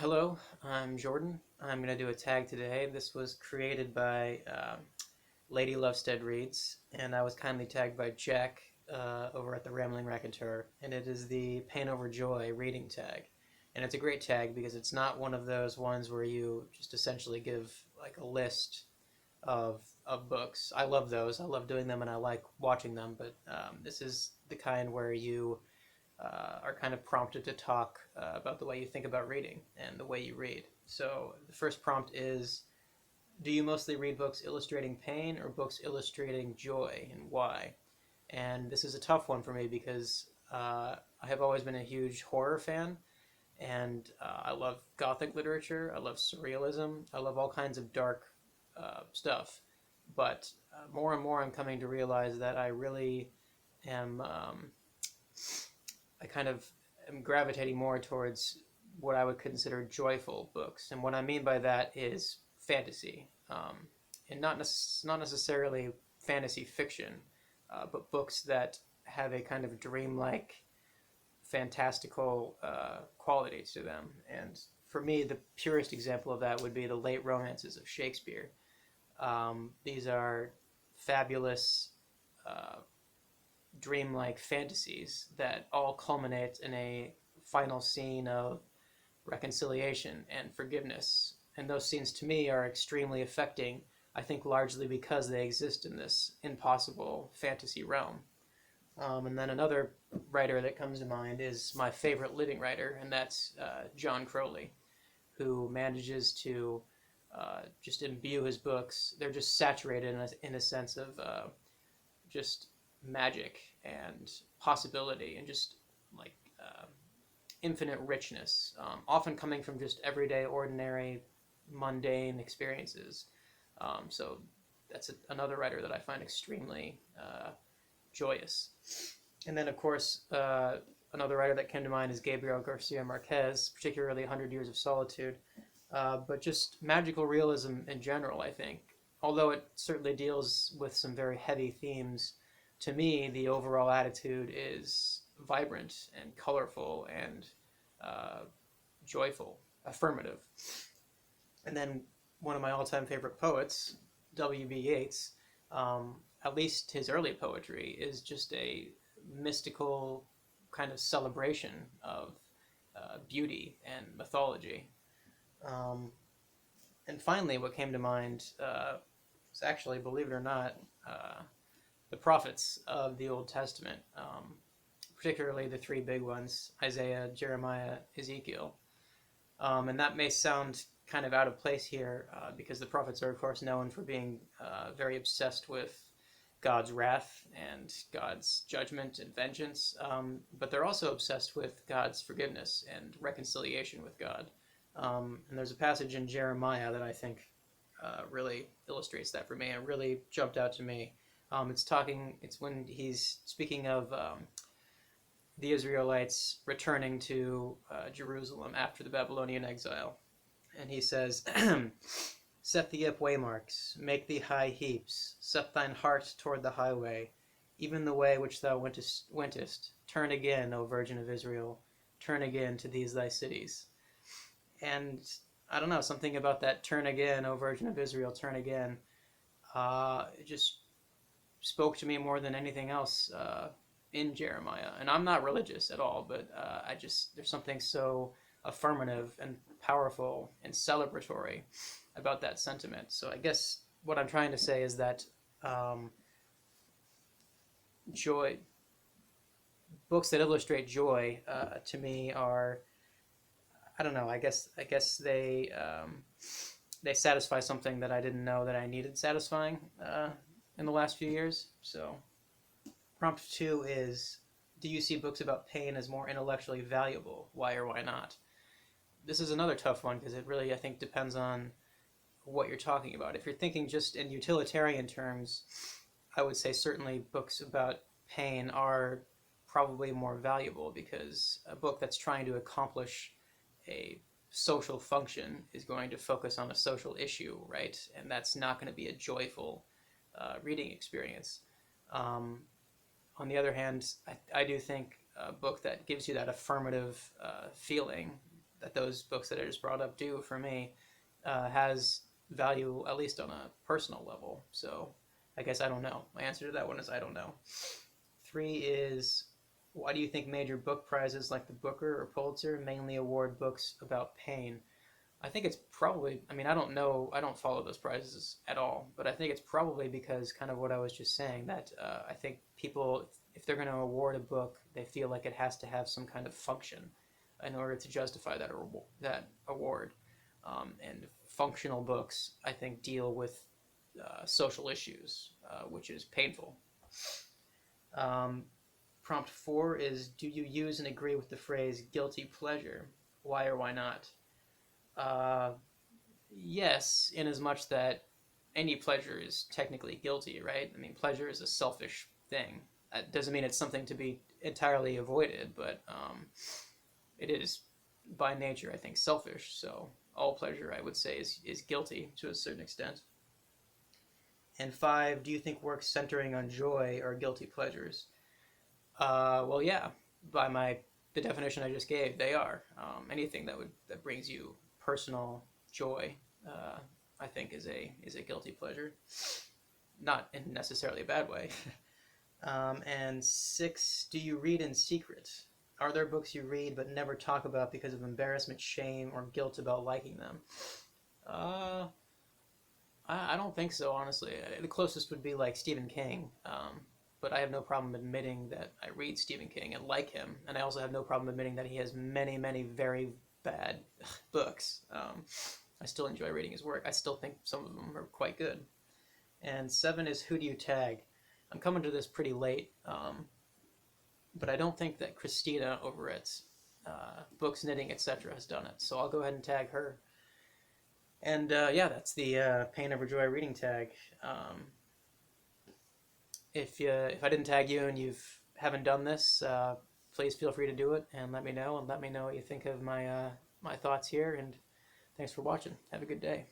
Hello, I'm Jordan. I'm going to do a tag today. This was created by Lady Lovestead Reads, and I was kindly tagged by Jack over at the Rambling Raconteur, and it is the Pain Over Joy reading tag. And it's a great tag because it's not one of those ones where you just essentially give like a list of books. I love those. I love doing them and I like watching them, but this is the kind where you are kind of prompted to talk about the way you think about reading and the way you read. So the first prompt is, do you mostly read books illustrating pain or books illustrating joy, and why? And this is a tough one for me because I have always been a huge horror fan, and I love gothic literature. I love surrealism. I love all kinds of dark stuff. But more and more, I'm coming to realize that I really am I kind of am gravitating more towards what I would consider joyful books, and what I mean by that is fantasy, and not necessarily fantasy fiction, but books that have a kind of dreamlike, fantastical quality to them. And for me, the purest example of that would be the late romances of Shakespeare. These are fabulous uh, dreamlike fantasies that all culminate in a final scene of reconciliation and forgiveness. And those scenes to me are extremely affecting, I think largely because they exist in this impossible fantasy realm. And then another writer that comes to mind is my favorite living writer, and that's John Crowley, who manages to just imbue his books. They're just saturated in a sense of just magic and possibility and just like infinite richness, often coming from just everyday, ordinary, mundane experiences. So that's another writer that I find extremely joyous. And then, of course, another writer that came to mind is Gabriel Garcia Marquez, particularly 100 Years of Solitude. But just magical realism in general, I think. Although it certainly deals with some very heavy themes, to me, the overall attitude is vibrant and colorful and uh, joyful, affirmative. And then one of my all-time favorite poets, W.B. Yeats, at least his early poetry is just a mystical kind of celebration of beauty and mythology. Um, and finally, what came to mind was actually, believe it or not, the prophets of the Old Testament, particularly the three big ones, Isaiah, Jeremiah, Ezekiel. And that may sound kind of out of place here because the prophets are, of course, known for being very obsessed with God's wrath and God's judgment and vengeance, but they're also obsessed with God's forgiveness and reconciliation with God. And there's a passage in Jeremiah that I think really illustrates that for me and really jumped out to me. It's when he's speaking of the Israelites returning to Jerusalem after the Babylonian exile. And he says, set thee up waymarks, make thee high heaps, set thine heart toward the highway, even the way which thou wentest. Turn again, O Virgin of Israel, turn again to these thy cities. And I don't know, something about that turn again, O Virgin of Israel, turn again, it just spoke to me more than anything else in Jeremiah. And I'm not religious at all, but there's something so affirmative and powerful and celebratory about that sentiment. So I guess what I'm trying to say is that um, joy, books that illustrate joy, to me are, I don't know. I guess they satisfy something that I didn't know that I needed satisfying in the last few years. So prompt two is, do you see books about pain as more intellectually valuable? Why or why not? This is another tough one because it really, I think, depends on what you're talking about. If you're thinking just in utilitarian terms, I would say certainly books about pain are probably more valuable because a book that's trying to accomplish a social function is going to focus on a social issue, right? And that's not going to be a joyful reading experience. Um, on the other hand, I do think a book that gives you that affirmative feeling, that those books that I just brought up do for me has value, at least on a personal level. So I guess I don't know. My answer to that one is I don't know. 3 is, why do you think major book prizes like the Booker or Pulitzer mainly award books about pain? I think it's probably, I mean, I don't know, I don't follow those prizes at all, but I think it's probably because kind of what I was just saying, that I think people, if they're going to award a book, they feel like it has to have some kind of function in order to justify that award. And functional books, I think, deal with social issues, which is painful. Um, Prompt 4 is, do you use and agree with the phrase guilty pleasure? Why or why not? Uh, yes, in as much that any pleasure is technically guilty, right? I mean, pleasure is a selfish thing. That doesn't mean it's something to be entirely avoided, but it is by nature, I think, selfish. So all pleasure, I would say, is guilty to a certain extent. And 5, do you think works centering on joy are guilty pleasures? Well, yeah, by the definition I just gave, they are. Anything that brings you personal joy, I think, is a guilty pleasure, not in necessarily a bad way. And 6, do you read in secret? Are there books you read but never talk about because of embarrassment, shame, or guilt about liking them? Uh, I don't think so, honestly. The closest would be like Stephen King. But I have no problem admitting that I read Stephen King and like him, and I also have no problem admitting that he has many, many very bad books. I still enjoy reading his work. I still think some of them are quite good. And 7 is, who do you tag? I'm coming to this pretty late, but I don't think that Christina over at Books, Knitting, etc. has done it, so I'll go ahead and tag her. And yeah, that's the Pain Over Joy reading tag. If I didn't tag you and you haven't done this, please feel free to do it and let me know what you think of my thoughts here. And thanks for watching. Have a good day.